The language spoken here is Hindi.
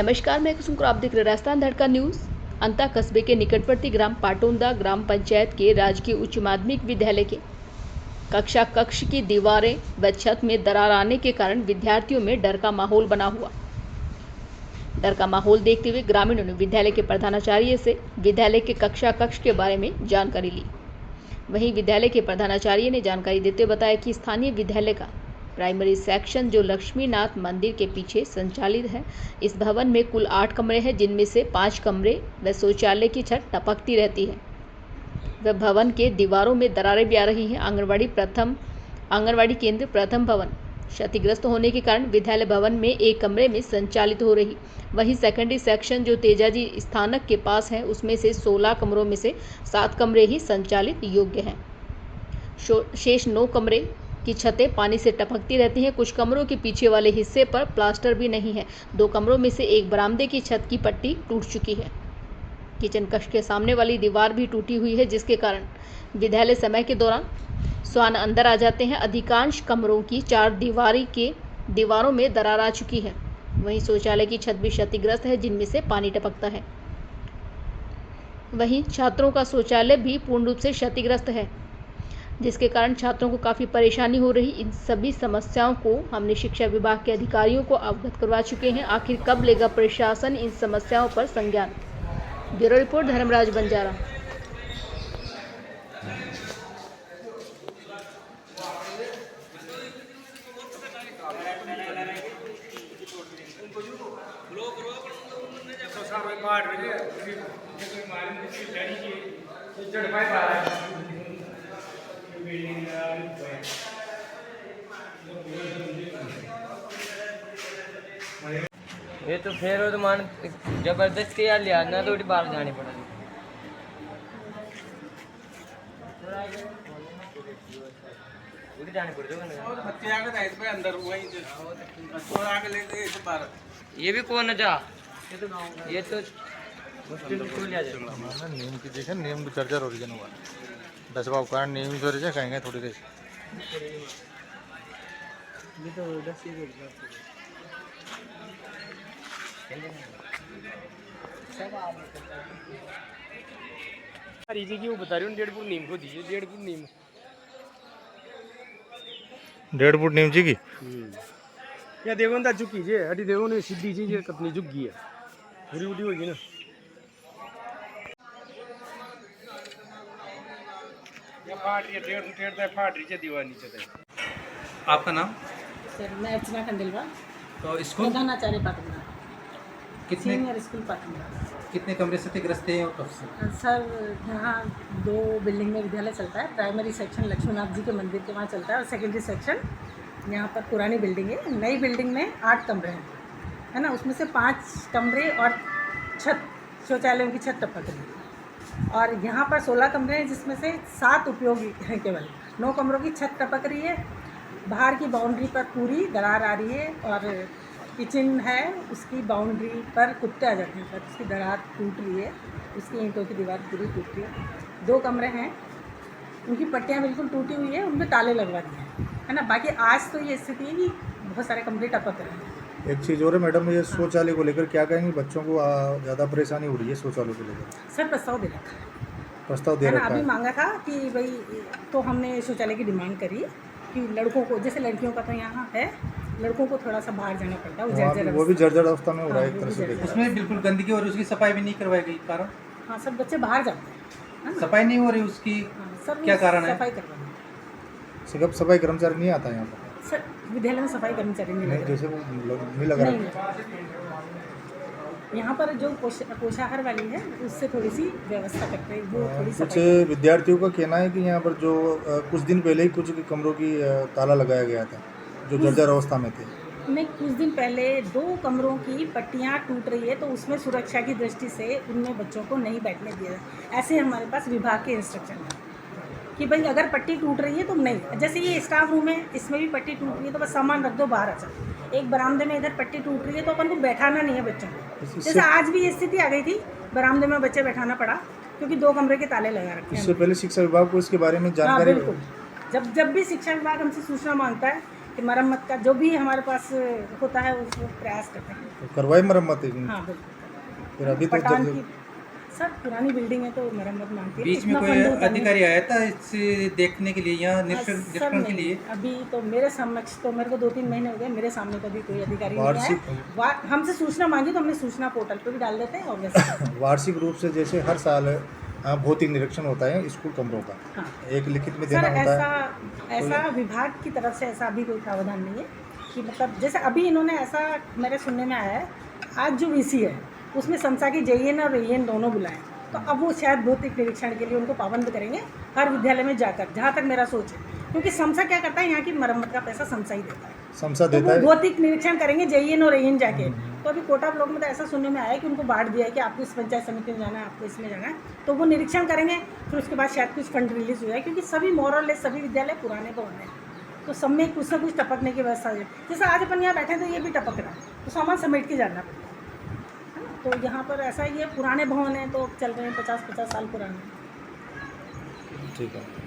नमस्कार, मैं कुसुम, आप देख रहे राजस्थान धड़का न्यूज़। अंता कस्बे के निकटवर्ती ग्राम पाटोंदा ग्राम पंचायत के राजकीय उच्च माध्यमिक विद्यालय के कक्ष की दीवारें व छत में दरार आने के कारण विद्यार्थियों में डर का माहौल बना हुआ। डर का माहौल देखते हुए ग्रामीणों ने विद्यालय के प्रधानाचार्य से विद्यालय के कक्ष के बारे में जानकारी ली। वहीं विद्यालय के प्रधानाचार्य ने जानकारी देते हुए बताया कि स्थानीय विद्यालय का प्राइमरी सेक्शन जो लक्ष्मीनाथ मंदिर के पीछे संचालित है, इस भवन में कुल 8 कमरे हैं, जिनमें से 5 कमरे व शौचालय की छत टपकती रहती है व भवन के दीवारों में दरारें भी आ रही हैं। आंगनवाड़ी केंद्र प्रथम भवन क्षतिग्रस्त होने के कारण विद्यालय भवन में एक कमरे में संचालित हो रही। वहीं सेकेंडरी सेक्शन जो तेजाजी स्थानक के पास है, उसमें से 16 कमरों में से 7 कमरे ही संचालित योग्य हैं। शेष 9 कमरे की छतें पानी से टपकती रहती हैं। कुछ कमरों के पीछे वाले हिस्से पर प्लास्टर भी नहीं है। 2 कमरों में से एक बरामदे की छत की पट्टी टूट चुकी है। किचन कक्ष के सामने वाली दीवार भी टूटी हुई है, जिसके कारण विद्यालय समय के दौरान श्वान अंदर आ जाते हैं। अधिकांश कमरों की 4 दीवारों में दरार आ चुकी है। वहीं शौचालय की छत भी क्षतिग्रस्त है, जिनमें से पानी टपकता है। वहीं छात्रों का शौचालय भी पूर्ण रूप से क्षतिग्रस्त है, जिसके कारण छात्रों को काफ़ी परेशानी हो रही। इन सभी समस्याओं को हमने शिक्षा विभाग के अधिकारियों को अवगत करवा चुके हैं। आखिर कब लेगा प्रशासन इन समस्याओं पर संज्ञान? Bureau report, Dharmraj Banjara. ये तो फिर वो तो मान जबरदस्ती यार लिया ना, थोड़ी बाहर जानी पड़ेगी। उधर जाने पड़ जाएगा अंदर ये भी कौन है जा, ये तो नीम की देखे, नीम की चर्चा ओरिजिन हुआ 10 बाव कारण नीम की चर्चा कहेंगे थोड़ी देर जी की वो बता रही हूँ 1.5 फुट नीम को दीजिए। 1.5 फुट नीम, 1.5 फुट नीम जी की या देखो ना झुक कीजिए। अभी देखो ना सीधी चीज कितनी झुक गई है, पूरी उठी होगी ना। या फाट रही है, 1.5 फुट फाट रही है दीवार नीचे से। आपका नाम? सर, मैं अर्चना खंडेलवाल, तो स्कूल प्रधानाचार्य पाटुंदा, कितने सीनियर स्कूल पाटुंदा। कितने कमरे क्षतिग्रस्त हैं और कब से? सर, यहाँ 2 बिल्डिंग में विद्यालय चलता है। प्राइमरी सेक्शन लक्ष्मीनाथ जी के मंदिर के वहाँ चलता है और सेकेंडरी सेक्शन यहाँ पर पुरानी बिल्डिंग है। नई बिल्डिंग में 8 कमरे हैं, है ना। उसमें से 5 कमरे और छत, शौचालयों की छत टपक रही है। और यहाँ पर 16 कमरे हैं, जिसमें से 7 उपयोगी हैं केवल। 9 कमरों की छत टपक रही है। बाहर की बाउंड्री पर पूरी दरार आ रही है और किचन है, उसकी बाउंड्री पर कुत्ते आ जाते हैं, पर उसकी दरार टूट रही है। उसकी ईंटों की दीवार पूरी टूट रही है। 2 कमरे हैं, उनकी पट्टियाँ बिल्कुल टूटी हुई है, उनमें ताले लगवा दिए हैं, है ना। बाकी आज तो ये स्थिति है कि बहुत सारे कमरे टपक रहे हैं। एक चीज़ और है मैडम, ये शौचालय को लेकर क्या कहेंगे? बच्चों को ज़्यादा परेशानी हो रही है शौचालय को लेकर। सर, प्रस्ताव दे रखा है, प्रस्ताव दे है ना। रखा अभी है। मांगा था कि भाई, तो हमने शौचालय की डिमांड करी कि लड़कों को, जैसे लड़कियों का तो यहाँ है, लड़कों को थोड़ा सा बाहर जाना पड़ता है। वो भी जर्जर अवस्था में हो रहा है एक तरह से। उसमें बिल्कुल गंदगी और उसकी सफाई भी नहीं करवाई गई, कारण? हाँ, सब बच्चे बाहर जाते हैं, सफाई नहीं हो रही उसकी, सर। क्या कारण है? सफाई करवाना सिर्फ सफाई कर्मचारी नहीं आता यहाँ पर? सर, विद्यालय में सफाई कर्मचारी नहीं लग जैसे वो नहीं लग रहा है। यहाँ पर जो पोषाहार वाली है, उससे थोड़ी सी व्यवस्था करते हैं, वो थोड़ी कुछ सफाई। विद्यार्थियों का कहना है कि यहाँ पर जो कुछ दिन पहले ही कुछ कमरों की ताला लगाया गया था जो जर्जर अवस्था में थे। नहीं, कुछ दिन पहले 2 कमरों की पट्टियाँ टूट रही है, तो उसमें सुरक्षा की दृष्टि से उनमें बच्चों को नहीं बैठने दिया। ऐसे हमारे पास विभाग के इंस्ट्रक्शन है कि भाई अगर पट्टी टूट रही है तो नहीं। जैसे ये स्टाफ रूम है, इसमें भी पट्टी टूट रही है तो बस सामान रख दो, बाहर आ जाओ। एक बरामदे में इधर पट्टी टूट रही है तो अपन को बैठाना नहीं है बच्चों को। जैसे आज भी ये स्थिति आ गई थी, बरामदे में बच्चे बैठाना पड़ा क्योंकि 2 कमरे के ताले लगा रखे हैं। इससे पहले शिक्षा विभाग को इसके बारे में जानकारी? बिल्कुल, जब भी शिक्षा विभाग हमसे सूचना मांगता है कि मरम्मत का जो भी हमारे पास होता है उसको प्रयास करते हैं। तो करवाई मरम्मत है? हाँ बिल्कुल। फिर अभी तो पठान जब की सर पुरानी बिल्डिंग है तो मरम्मत मांगती है। बीच में इतना कोई फंड होता नहीं। अधिकारी आया था इसे देखने के लिए यहाँ सर निरीक्षण के नहीं, लिए? अभी तो मेरे समक्ष तो मेरे को 2-3 महीने हो गए, मेरे सामने तो अभी कोई अधिकारी नहीं वार्षिक- आया। हमसे सूचना मांगी तो हमने सूचना पोर्टल पे भी डाल देते हैं और वैसे वार्षिक रूप से जैसे हर साल भौतिक निरीक्षण होता है स्कूल कमरों का, हाँ। एक लिखित में सर देना होता ऐसा है। ऐसा विभाग की तरफ से ऐसा अभी कोई प्रावधान नहीं है कि मतलब जैसे अभी इन्होंने ऐसा मेरे सुनने में आया है, आज जो वीसी है उसमें संस्था के जेईएन और एईएन दोनों बुलाए, तो अब वो शायद भौतिक निरीक्षण के लिए उनको पाबंद करेंगे हर विद्यालय में जाकर, जहाँ तक मेरा सोच है। क्योंकि संस्था क्या करता है, यहाँ की मरम्मत का पैसा संस्था ही देता है, समसा तो देता वो है। भौतिक निरीक्षण करेंगे जेईएन और एईएन जाके। तो अभी कोटा ब्लॉक में तो ऐसा सुनने में आया है कि उनको बांट दिया है कि आपको इस पंचायत समिति में जाना है, आपको इसमें जाना है, तो वो निरीक्षण करेंगे, फिर उसके बाद शायद कुछ फंड रिलीज हो जाए। क्योंकि सभी मोरलेस सभी विद्यालय पुराने भवन हैं, तो सब में कुछ ना कुछ टपकने की व्यवस्था है। जैसे आज अपन यहाँ बैठे तो ये भी टपक रहा है, तो सामान समेट के जाना पड़ता है ना। तो यहाँ पर ऐसा ही है, पुराने भवन हैं तो चल रहे हैं 50-50 साल पुराने। ठीक है।